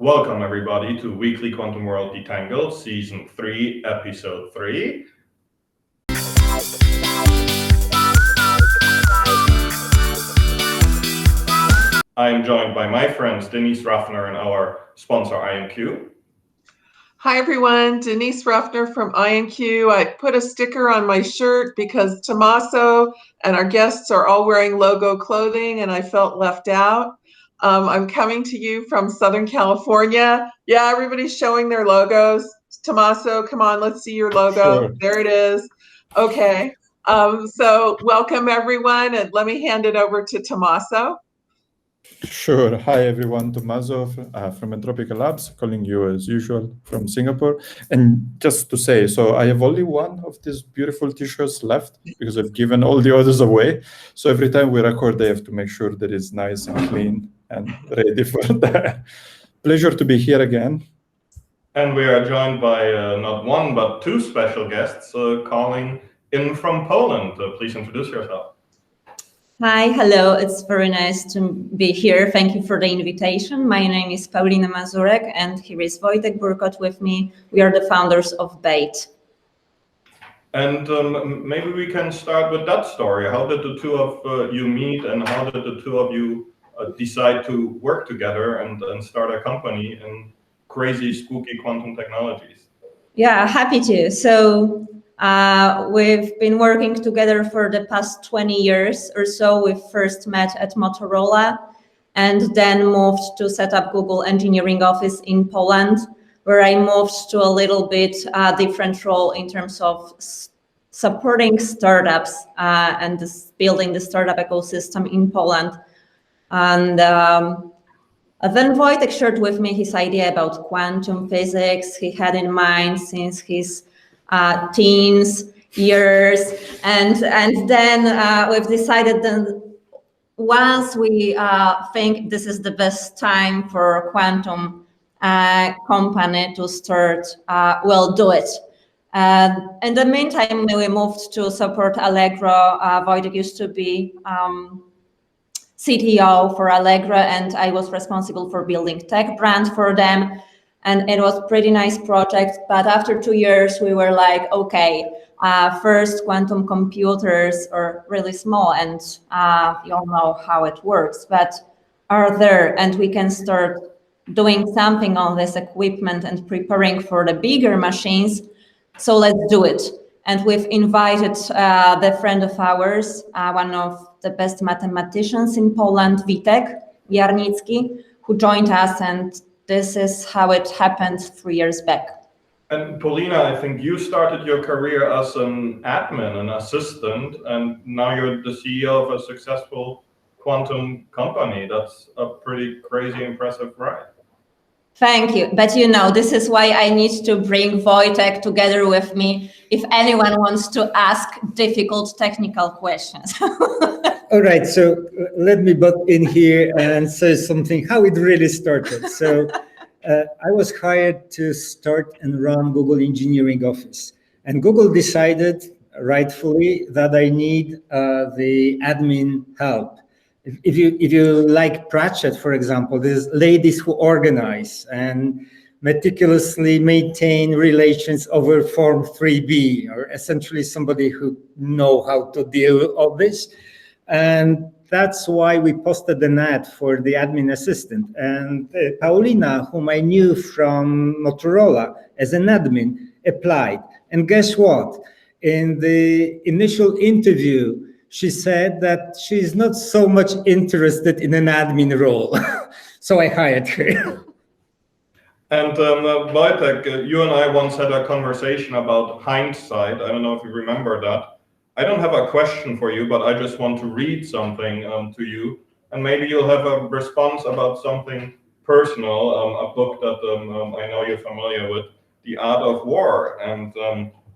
Welcome everybody to Weekly Quantum World Detangled, Season 3, Episode 3. I am joined by my friends Denise Ruffner and our sponsor IonQ. Hi everyone, Denise Ruffner from IonQ. I put a sticker on my shirt because Tommaso and our guests are all wearing logo clothing and I felt left out. I'm coming to you from Southern California. Yeah, everybody's showing their logos. Tommaso, come on, let's see your logo. Sure. There it is. Okay, so welcome everyone, and let me hand it over to Tommaso. Sure. Hi, everyone. Tommaso from Entropical Labs, calling you as usual from Singapore. And just to say, so I have only one of these beautiful t-shirts left because I've given all the others away. So every time we record, I have to make sure that it's nice and clean and ready for that. Pleasure to be here again. And we are joined by not one, but two special guests calling in from Poland. Please introduce yourself. Hi, hello. It's very nice to be here. Thank you for the invitation. My name is Paulina Mazurek, and here is Wojtek Burkot with me. We are the founders of Beit. And maybe we can start with that story. How did the two of you meet, and how did the two of you decide to work together and start a company in crazy, spooky quantum technologies? Yeah, happy to. So we've been working together for the past 20 years or so. We first met at Motorola and then moved to set up Google engineering office in Poland, where I moved to a little bit different role in terms of supporting startups and building the startup ecosystem in Poland. And then Wojtek shared with me his idea about quantum physics he had in mind since his teens years, and then we've decided that once we think this is the best time for a quantum company to start, we'll do it. In the meantime, we moved to support Allegro. Wojtek used to be CTO for Allegro, and I was responsible for building tech brand for them. And it was a pretty nice project, but after 2 years, we were like, okay, first quantum computers are really small and you all know how it works, but are there, and we can start doing something on this equipment and preparing for the bigger machines, so let's do it. And we've invited the friend of ours, one of the best mathematicians in Poland, Witek Jarnicki, who joined us, and this is how it happened 3 years back. And Paulina, I think you started your career as an admin, an assistant, and now you're the CEO of a successful quantum company. That's a pretty crazy, impressive ride. Thank you. But you know, this is why I need to bring Wojtek together with me if anyone wants to ask difficult technical questions. All right, so let me butt in here and say something, how it really started. So I was hired to start and run Google engineering office. And Google decided, rightfully, that I need the admin help. If you like Pratchett, for example, there's ladies who organize and meticulously maintain relations over Form 3B, or essentially somebody who know how to deal with all this. And that's why we posted an ad for the admin assistant. And Paulina, whom I knew from Motorola as an admin, applied. And guess what? In the initial interview, she said that she's not so much interested in an admin role. So I hired her. And BeitTech, you and I once had a conversation about hindsight. I don't know if you remember that. I don't have a question for you, but I just want to read something to you. And maybe you'll have a response about something personal, a book that I know you're familiar with, The Art of War. And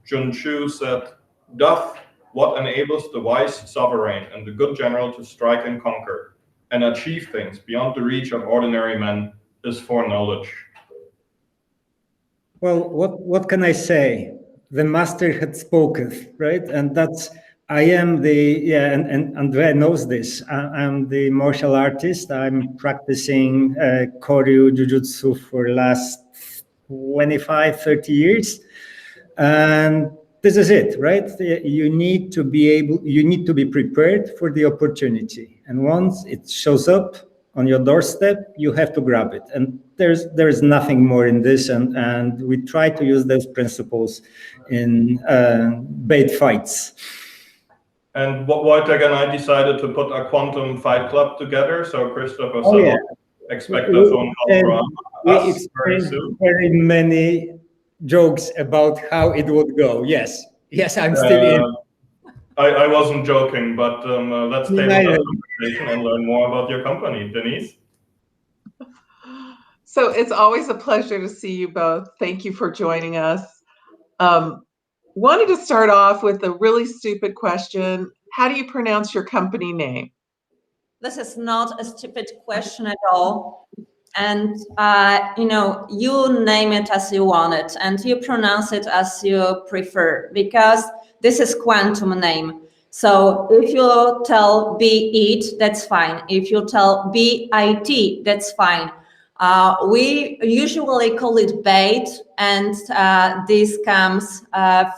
Jun Chu said, "Doth what enables the wise sovereign and the good general to strike and conquer and achieve things beyond the reach of ordinary men is foreknowledge." Well, what can I say? The master had spoken, right? And that's I am and André knows this. I'm the martial artist. I'm practicing Koryu Jiu-Jitsu for the last 25, 30 years. And this is it, right? You need to be prepared for the opportunity. And once it shows up on your doorstep, you have to grab it. And there's nothing more in this. And we try to use those principles in bait fights. And Wojtek and I decided to put a quantum fight club together. So Christopher, expect a phone call from us very soon. Very many jokes about how it would go. Yes, I'm still in. I wasn't joking, but let's table that conversation and learn more about your company, Denise. So it's always a pleasure to see you both. Thank you for joining us. Wanted to start off with a really stupid question. How do you pronounce your company name? This is not a stupid question at all. And, you name it as you want it and you pronounce it as you prefer, because this is quantum name. So if you tell BEAT, that's fine. If you tell BIT, that's fine. We usually call it Beit, and this comes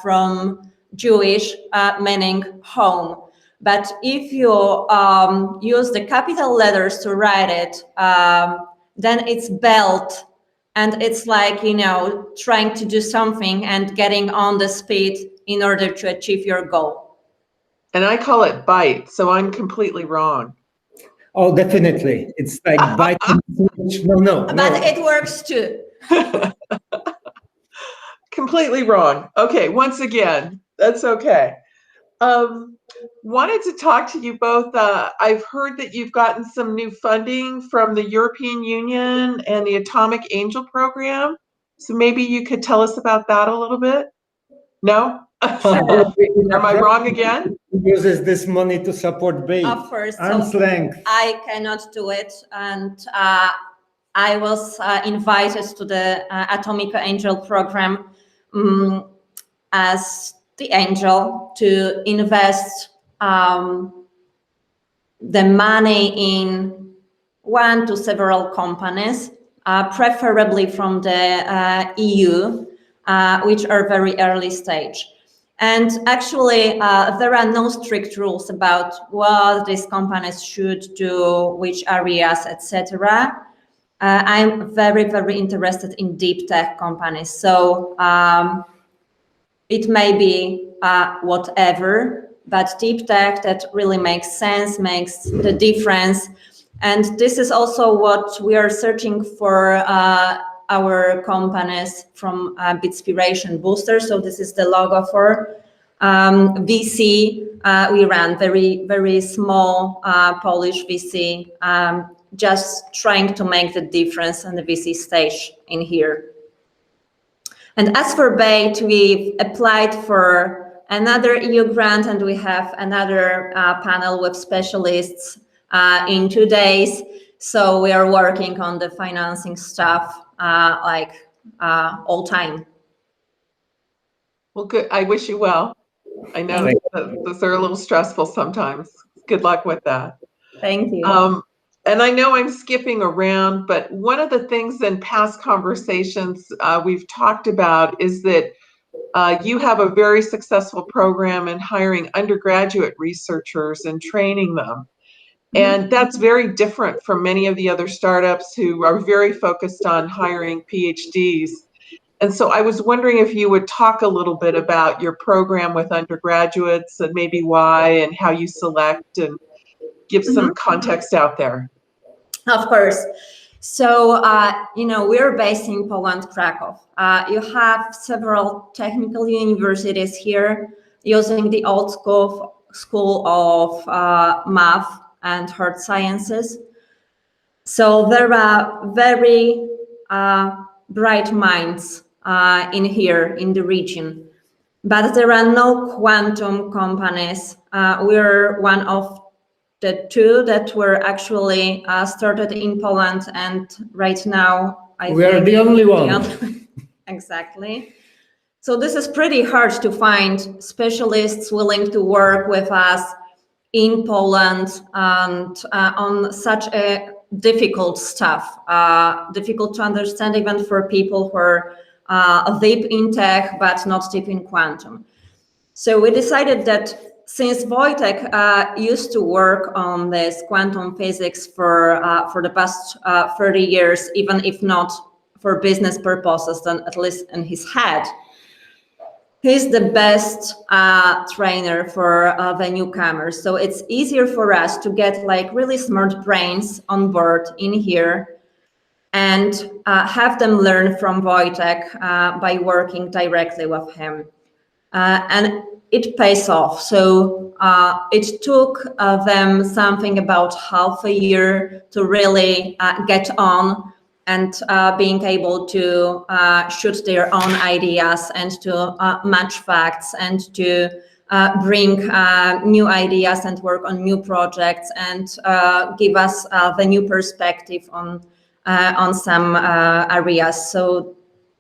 from Jewish, meaning home. But if you use the capital letters to write it, then it's belt, and it's like, trying to do something and getting on the speed in order to achieve your goal. And I call it bite, so I'm completely wrong. Oh, definitely. It's like biting. No. But it works too. Completely wrong. Okay, once again, that's okay. Wanted to talk to you both. I've heard that you've gotten some new funding from the European Union and the Atomic Angel Program. So maybe you could tell us about that a little bit? No? Am I wrong again? Uses this money to support Beit. Of course. Arm's length. I cannot do it. And I was invited to the Atomic Angel Program as the angel to invest the money in one to several companies, preferably from the EU, which are very early stage. And actually, there are no strict rules about what these companies should do, which areas, etc. I'm very, very interested in deep tech companies. So it may be whatever, but deep tech that really makes sense, makes the difference. And this is also what we are searching for our companies from Bitspiration Booster. So this is the logo for VC. We run very, very small Polish VC, just trying to make the difference on the VC stage in here. And as for Beit, we've applied for another EU grant, and we have another panel with specialists in 2 days. So we are working on the financing stuff all time. Well, good. I wish you well. I know those are a little stressful sometimes. Good luck with that. Thank you. And I know I'm skipping around, but one of the things in past conversations we've talked about is that you have a very successful program in hiring undergraduate researchers and training them. And that's very different from many of the other startups who are very focused on hiring PhDs. And so I was wondering if you would talk a little bit about your program with undergraduates and maybe why and how you select and give some context out there. Of course. So, we're based in Poland, Krakow. You have several technical universities here using the old school of math and hard sciences. So there are very bright minds in here in the region, but there are no quantum companies. We're one of the two that were actually started in Poland, and right now we are the only one. Exactly. So this is pretty hard to find specialists willing to work with us in Poland and on such a difficult stuff, difficult to understand even for people who are deep in tech but not deep in quantum. So we decided that since BeitTech used to work on this quantum physics for the past 30 years, even if not for business purposes, then at least in his head, he's the best trainer for the newcomers. So it's easier for us to get like really smart brains on board in here and have them learn from BeitTech by working directly with him. And it pays off. So it took them something about half a year to really get on and being able to shoot their own ideas and to match facts and to bring new ideas and work on new projects and give us the new perspective on some areas. So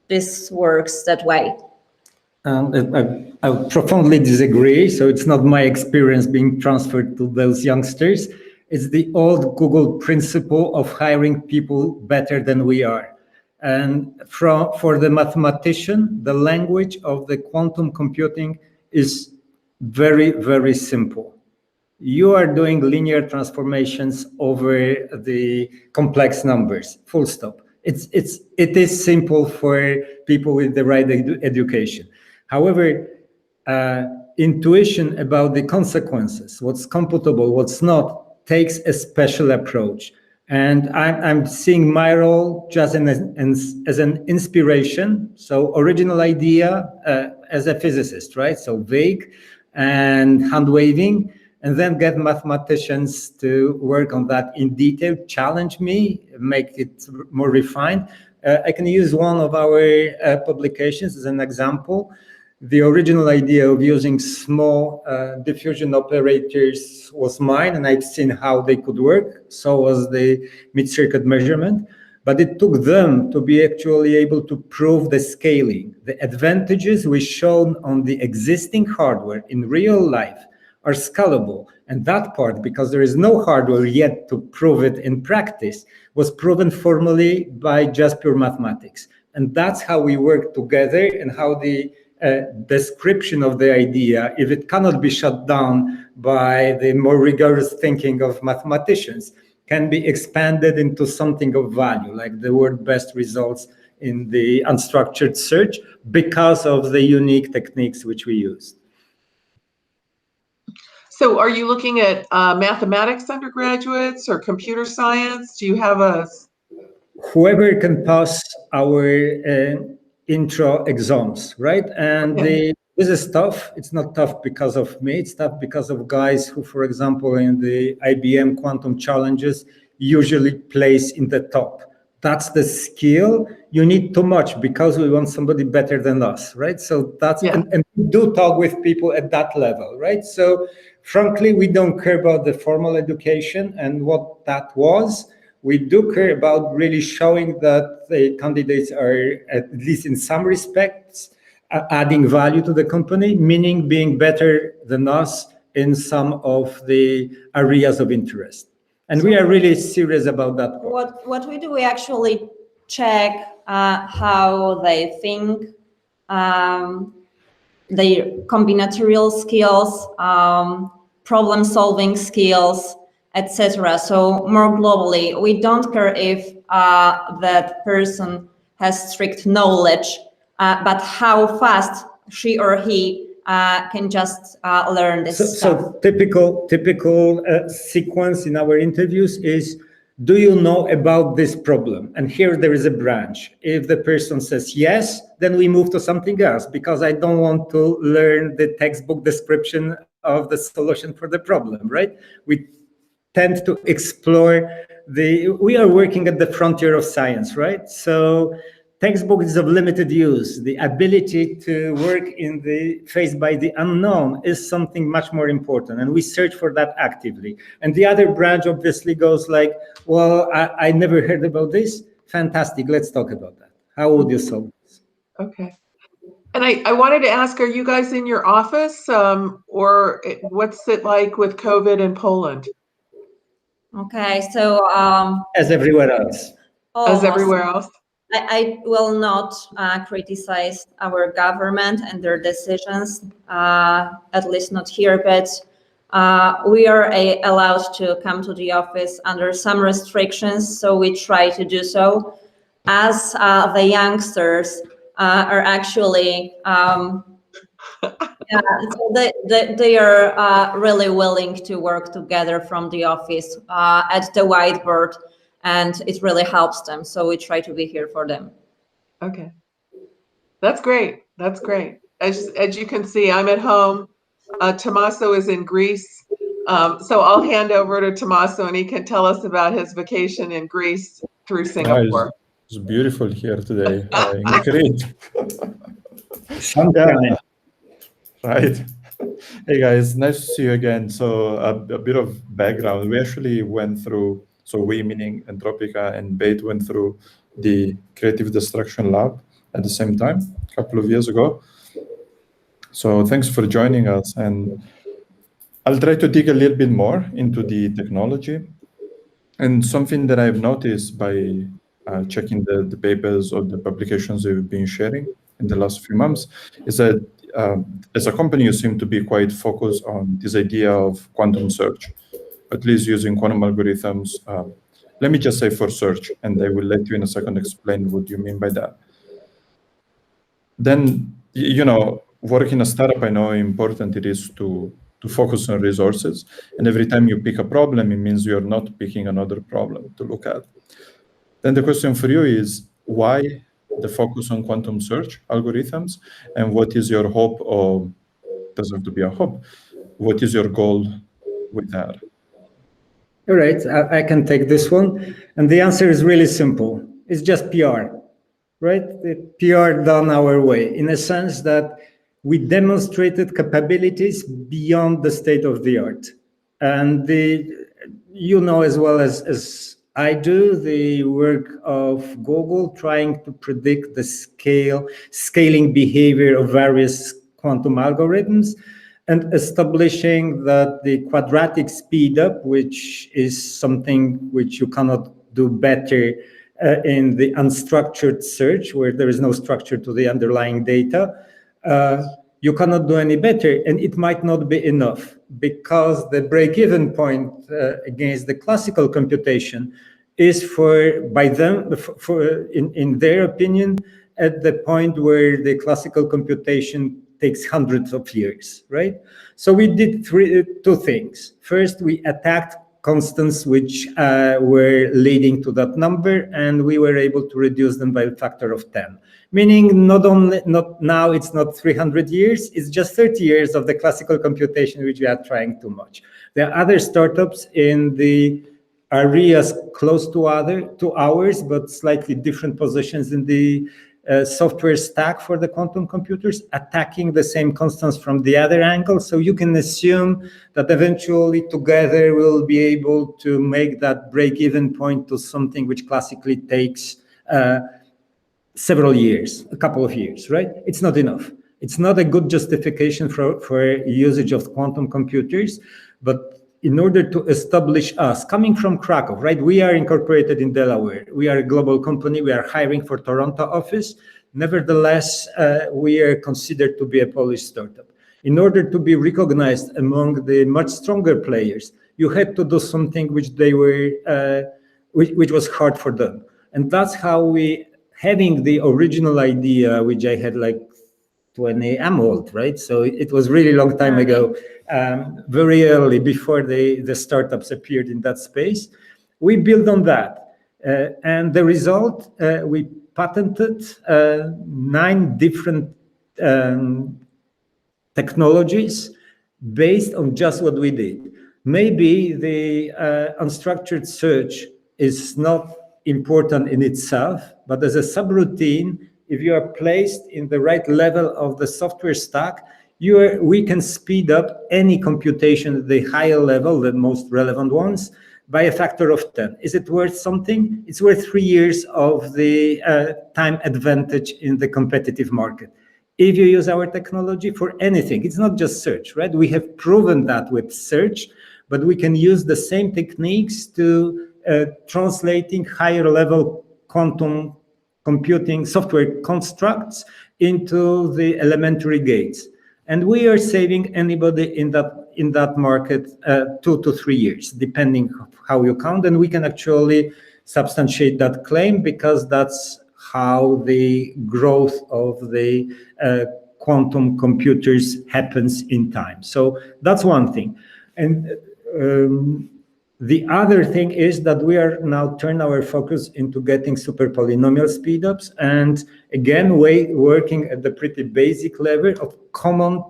this works that way. I profoundly disagree. So it's not my experience being transferred to those youngsters. It's the old Google principle of hiring people better than we are. And for the mathematician, the language of the quantum computing is very, very simple. You are doing linear transformations over the complex numbers, full stop. It is simple for people with the right education. However, intuition about the consequences, what's computable, what's not, takes a special approach. And I'm seeing my role just as an inspiration. So original idea as a physicist, right? So vague and hand-waving, and then get mathematicians to work on that in detail, challenge me, make it more refined. I can use one of our publications as an example. The original idea of using small diffusion operators was mine, and I've seen how they could work. So was the mid-circuit measurement. But it took them to be actually able to prove the scaling. The advantages we shown on the existing hardware in real life are scalable. And that part, because there is no hardware yet to prove it in practice, was proven formally by just pure mathematics. And that's how we work together and how the description of the idea, if it cannot be shut down by the more rigorous thinking of mathematicians, can be expanded into something of value, like the word best results in the unstructured search, because of the unique techniques which we used. So are you looking at mathematics undergraduates or computer science? Do you have a... Whoever can pass our intro exams, right? And this is tough. It's not tough because of me. It's tough because of guys who, for example, in the IBM quantum challenges, usually place in the top. That's the skill. You need too much because we want somebody better than us, right? So that's, and we do talk with people at that level, right? So frankly, we don't care about the formal education and what that was. We do care about really showing that the candidates are, at least in some respects, adding value to the company, meaning being better than us in some of the areas of interest. And we are really serious about that. What we do, we actually check how they think, their combinatorial skills, problem-solving skills, etc. So more globally, we don't care if that person has strict knowledge, but how fast she or he can just learn this stuff. So typical sequence in our interviews is, do you know about this problem? And here there is a branch. If the person says yes, then we move to something else, because I don't want to learn the textbook description of the solution for the problem, right? We tend to explore we are working at the frontier of science, right? So textbook is of limited use. The ability to work in the faced by the unknown is something much more important, and we search for that actively. And the other branch obviously goes like, well, I never heard about this. Fantastic, let's talk about that. How would you solve this? Okay. And I wanted to ask, are you guys in your office, or what's it like with COVID in Poland? Okay, so As everywhere else. As almost. everywhere else? I will not criticize our government and their decisions, at least not here, but we are allowed to come to the office under some restrictions, so we try to do so. As the youngsters are actually, so they are really willing to work together from the office at the whiteboard, and it really helps them. So we try to be here for them. Okay. That's great. That's great. As you can see, I'm at home. Tommaso is in Greece. So I'll hand over to Tommaso and he can tell us about his vacation in Greece through Singapore. It's beautiful here today in Crete. Sunshine. Right. Hey guys, nice to see you again. So a bit of background. We actually went through, so we meaning Entropica and Beit went through the Creative Destruction Lab at the same time a couple of years ago. So thanks for joining us. And I'll try to dig a little bit more into the technology. And something that I've noticed by checking the papers or the publications we've been sharing in the last few months is that as a company, you seem to be quite focused on this idea of quantum search, at least using quantum algorithms. Let me just say for search, and I will let you in a second explain what you mean by that. Then, you know, working in a startup, I know how important it is to focus on resources. And every time you pick a problem, it means you're not picking another problem to look at. Then the question for you is, why the focus on quantum search algorithms? And what is your hope, or doesn't have to be a hope, what is your goal with that? All right, I can take this one. And the answer is really simple. It's just PR, right? The PR done our way, in a sense that we demonstrated capabilities beyond the state of the art. And you know as well as I do, the work of Google trying to predict the scaling behavior of various quantum algorithms, and establishing that the quadratic speedup, which is something which you cannot do better in the unstructured search, where there is no structure to the underlying data, you cannot do any better, and it might not be enough, because the break-even point against the classical computation is in their opinion, at the point where the classical computation takes hundreds of years, right? So we did two things. First, we attacked constants which were leading to that number, and we were able to reduce them by a factor of 10. Meaning not now it's not 300 years, it's just 30 years of the classical computation which we are trying too much. There are other startups in the areas close to ours, but slightly different positions in the software stack for the quantum computers, attacking the same constants from the other angle. So you can assume that eventually together we'll be able to make that break-even point to something which classically takes several years, a couple of years, right? It's not enough. It's not a good justification for usage of quantum computers, but in order to establish us, coming from Krakow, right? We are incorporated in Delaware. We are a global company. We are hiring for Toronto office. Nevertheless, we are considered to be a Polish startup. In order to be recognized among the much stronger players, you had to do something which was hard for them. And that's how having the original idea, which I had like 20, I'm old, right? So it was really long time ago, very early before the startups appeared in that space. We built on that. And the result, we patented 9 different technologies based on just what we did. Maybe the unstructured search is not important in itself, but as a subroutine, if you are placed in the right level of the software stack, we can speed up any computation at the higher level, the most relevant ones, by a factor of 10. Is it worth something? It's worth 3 years of the time advantage in the competitive market. if you use our technology for anything. It's not just search, right? We have proven that with search, but we can use the same techniques to translating higher level quantum computing software constructs into the elementary gates. And we are saving anybody in that market 2 to 3 years, depending how you count. And we can actually substantiate that claim because that's how the growth of the quantum computers happens in time. So that's one thing. And the other thing is that we are now turn our focus into getting super polynomial speedups, and again, working at the pretty basic level of common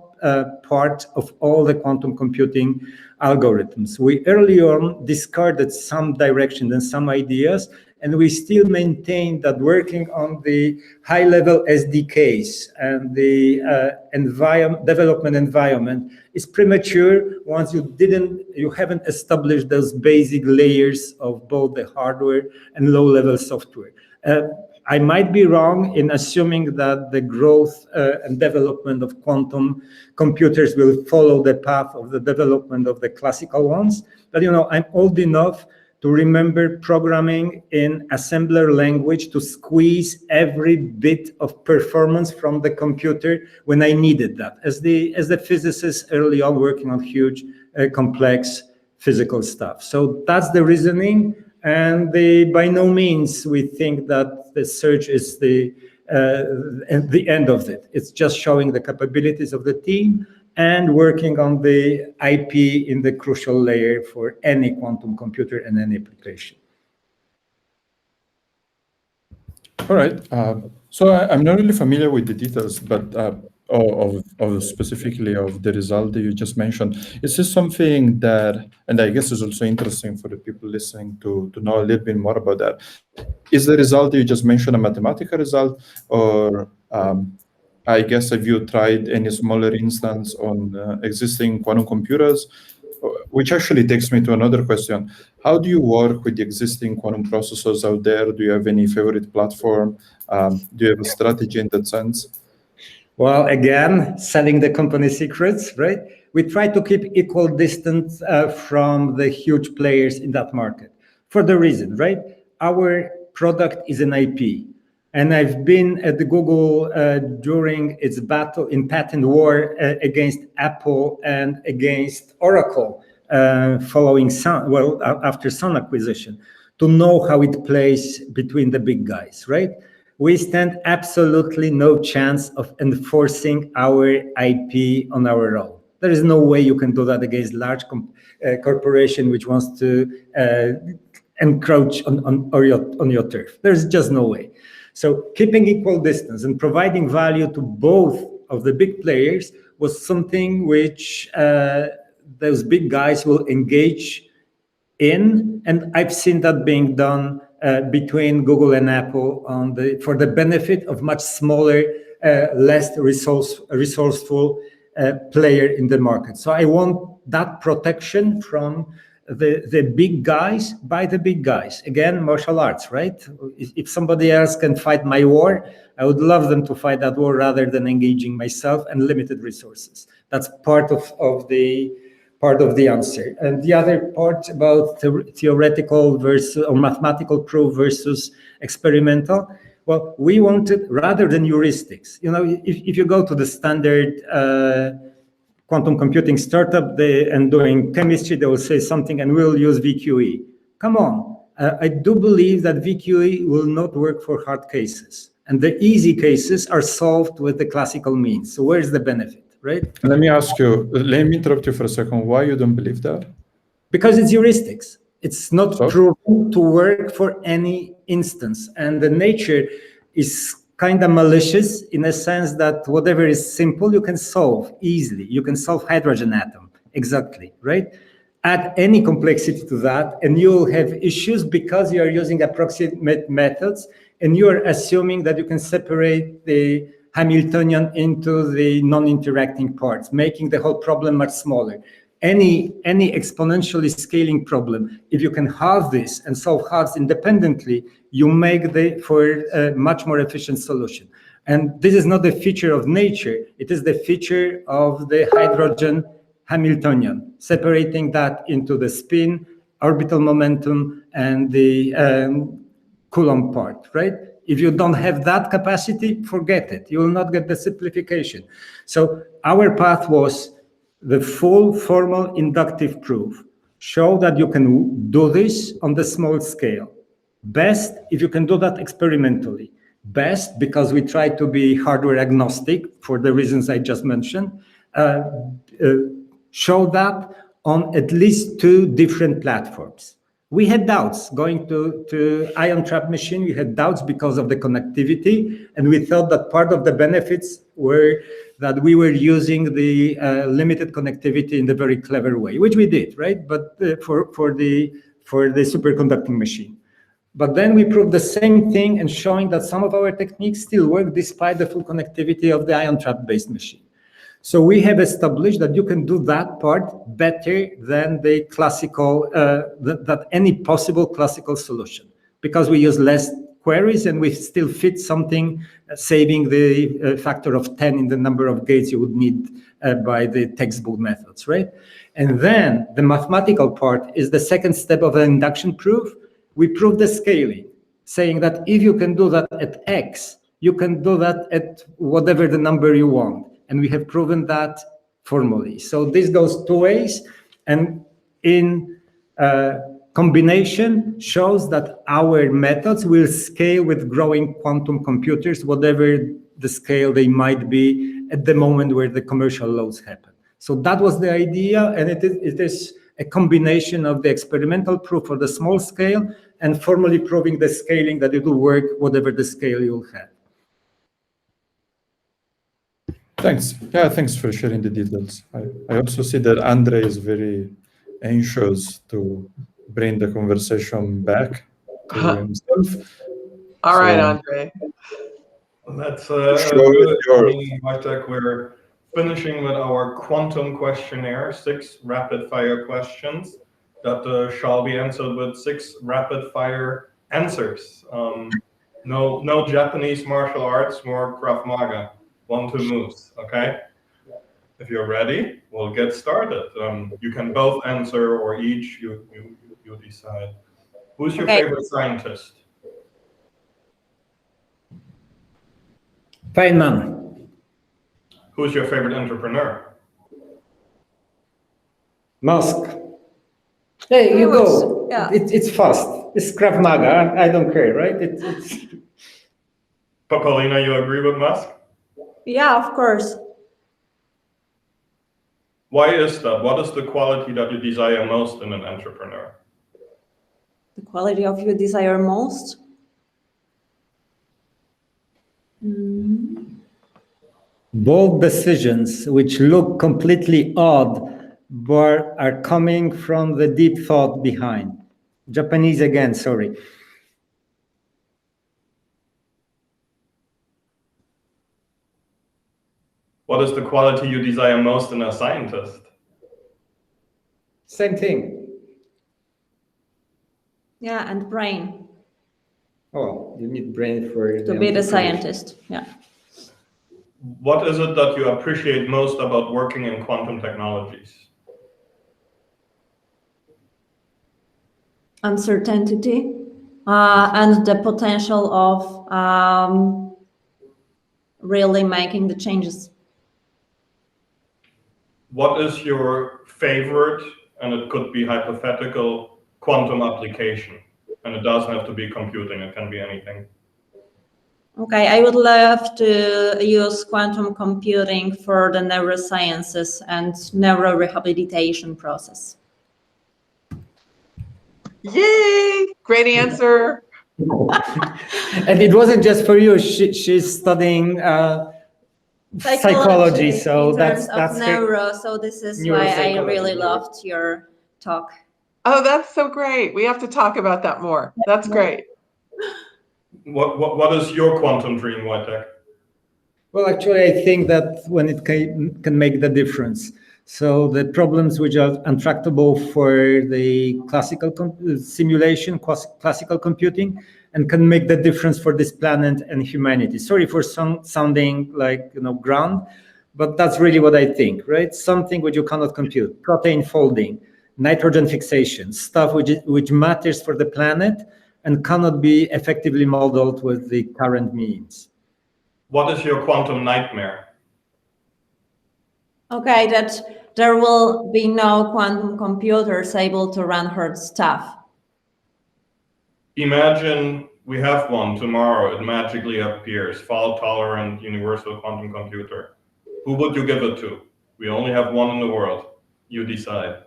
part of all the quantum computing algorithms. We early on discarded some direction and some ideas, and we still maintain that working on the high-level SDKs and the development environment is premature once you haven't established those basic layers of both the hardware and low-level software. I might be wrong in assuming that the growth and development of quantum computers will follow the path of the development of the classical ones, but I'm old enough to remember programming in assembler language to squeeze every bit of performance from the computer when I needed that, as the physicist early on working on huge, complex physical stuff. So that's the reasoning, and by no means we think that the search is the end of it. It's just showing the capabilities of the team and working on the IP in the crucial layer for any quantum computer and any application. All right. So I'm not really familiar with the details, but of specifically of the result that you just mentioned. Is this something that, and I guess is also interesting for the people listening to know a little bit more about that. Is the result that you just mentioned a mathematical result, or I guess have you tried any smaller instance on existing quantum computers? Which actually takes me to another question. How do you work with the existing quantum processors out there? Do you have any favorite platform? Do you have a strategy in that sense? Well, again, selling the company secrets, right? We try to keep equal distance from the huge players in that market for the reason, right? Our product is an IP. And I've been at the Google during its battle in patent war against Apple and against Oracle following Sun, after Sun acquisition, to know how it plays between the big guys, right? We stand absolutely no chance of enforcing our IP on our own. There is no way you can do that against large corporation which wants to encroach on your turf. There's just no way. So keeping equal distance and providing value to both of the big players was something which those big guys will engage in, and I've seen that being done between Google and Apple for the benefit of much smaller, less resourceful player in the market. So I want that protection from the big guys by the big guys. Again, martial arts, right? If somebody else can fight my war, I would love them to fight that war rather than engaging myself and limited resources. That's part of the answer. And the other part about theoretical versus or mathematical proof versus experimental. Well, we wanted, rather than heuristics, if you go to the standard quantum computing startup and doing chemistry, they will say something and we'll use VQE. Come on. I do believe that VQE will not work for hard cases. And the easy cases are solved with the classical means. So where's the benefit, right? Let me interrupt you for a second. Why you don't believe that? Because it's heuristics. It's not proven to work for any instance. And the nature is kind of malicious in a sense that whatever is simple, you can solve easily. You can solve hydrogen atom, exactly, right? Add any complexity to that and you'll have issues because you are using approximate methods and you are assuming that you can separate the Hamiltonian into the non-interacting parts, making the whole problem much smaller. Any exponentially scaling problem, if you can halve this and solve halves independently, you make for a much more efficient solution. And this is not a feature of nature, it is the feature of the hydrogen Hamiltonian, separating that into the spin, orbital momentum, and the Coulomb part, right? If you don't have that capacity, forget it. You will not get the simplification. So our path was the full formal inductive proof. Show that you can do this on the small scale. Best if you can do that experimentally. Best because we try to be hardware agnostic for the reasons I just mentioned. Show that on at least 2 different platforms. We had doubts going to ion trap machine. We had doubts because of the connectivity, and we thought that part of the benefits were that we were using the limited connectivity in the very clever way, which we did, right? But for the superconducting machine. But then we proved the same thing and showing that some of our techniques still work despite the full connectivity of the ion trap based machine. So we have established that you can do that part better than the classical, that any possible classical solution, because we use less queries and we still fit something, saving the factor of 10 in the number of gates you would need by the textbook methods, right? And then the mathematical part is the second step of an induction proof. We prove the scaling, saying that if you can do that at X, you can do that at whatever the number you want. And we have proven that formally. So this goes 2 ways, and in combination shows that our methods will scale with growing quantum computers, whatever the scale they might be at the moment where the commercial loads happen. So that was the idea, and it is a combination of the experimental proof for the small scale and formally proving the scaling that it will work whatever the scale you'll have. Thanks. Yeah, thanks for sharing the details. I also see that André is very anxious to bring the conversation back to himself. All right, André. Let's yours. BeitTech, we're finishing with our quantum questionnaire, 6 rapid-fire questions that shall be answered with 6 rapid-fire answers. No Japanese martial arts, more Krav Maga. 1, 2 moves, okay? If you're ready, we'll get started. You can both answer or each, you decide. Who's your favorite scientist? Feynman. Who's your favorite entrepreneur? Musk. Hey, you go. Yeah. It's fast. It's Krav Maga. I don't care, right? It's... Paulina, you agree with Musk? Yeah, of course. Why is that? What is the quality that you desire most in an entrepreneur? The quality of you desire most? Bold decisions which look completely odd, but are coming from the deep thought behind. Japanese again, sorry. What is the quality you desire most in a scientist? Same thing. Yeah, and brain. Oh, you need brain for To be the scientist, yeah. What is it that you appreciate most about working in quantum technologies? Uncertainty and the potential of really making the changes. What is your favorite, and it could be hypothetical, quantum application? And it doesn't have to be computing, it can be anything. Okay, I would love to use quantum computing for the neurosciences and neurorehabilitation process. Yay! Great answer. And it wasn't just for you. She's studying psychology, so that's neuro. So this is why I really loved your talk. Oh, that's so great. We have to talk about that more. That's great. What is your quantum dream, BeitTech? Well, actually, I think that when it can make the difference. So the problems which are intractable for the classical simulation, classical computing, and can make the difference for this planet and humanity. Sorry for sounding like, grand, but that's really what I think, right? Something which you cannot compute, protein folding, nitrogen fixation, stuff which matters for the planet and cannot be effectively modeled with the current means. What is your quantum nightmare? Okay, that there will be no quantum computers able to run hard stuff. Imagine we have one tomorrow, it magically appears, fault-tolerant universal quantum computer. Who would you give it to? We only have one in the world. You decide.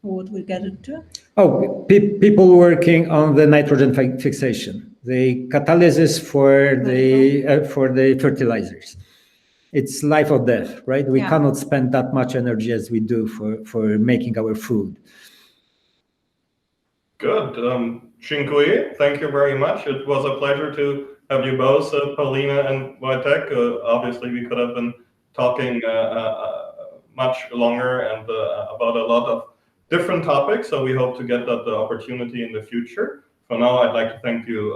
Who would we get it to? Oh, people working on the nitrogen fixation, the catalysis for the fertilizers. It's life or death, right? We cannot spend that much energy as we do for making our food. Good. Dziękuję. Thank you very much. It was a pleasure to have you both, Paulina and BeitTech. Obviously, we could have been talking much longer and about a lot of different topics, so we hope to get that opportunity in the future. For now, I'd like to thank you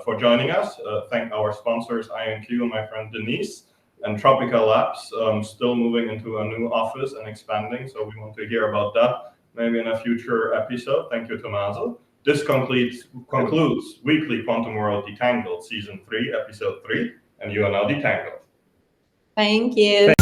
for joining us. Thank our sponsors, INQ and my friend Denise, and Tropica Labs, still moving into a new office and expanding, so we want to hear about that maybe in a future episode. Thank you, Tommaso. This concludes Weekly Quantum World Detangled, Season 3, Episode 3, and you are now detangled. Thank you.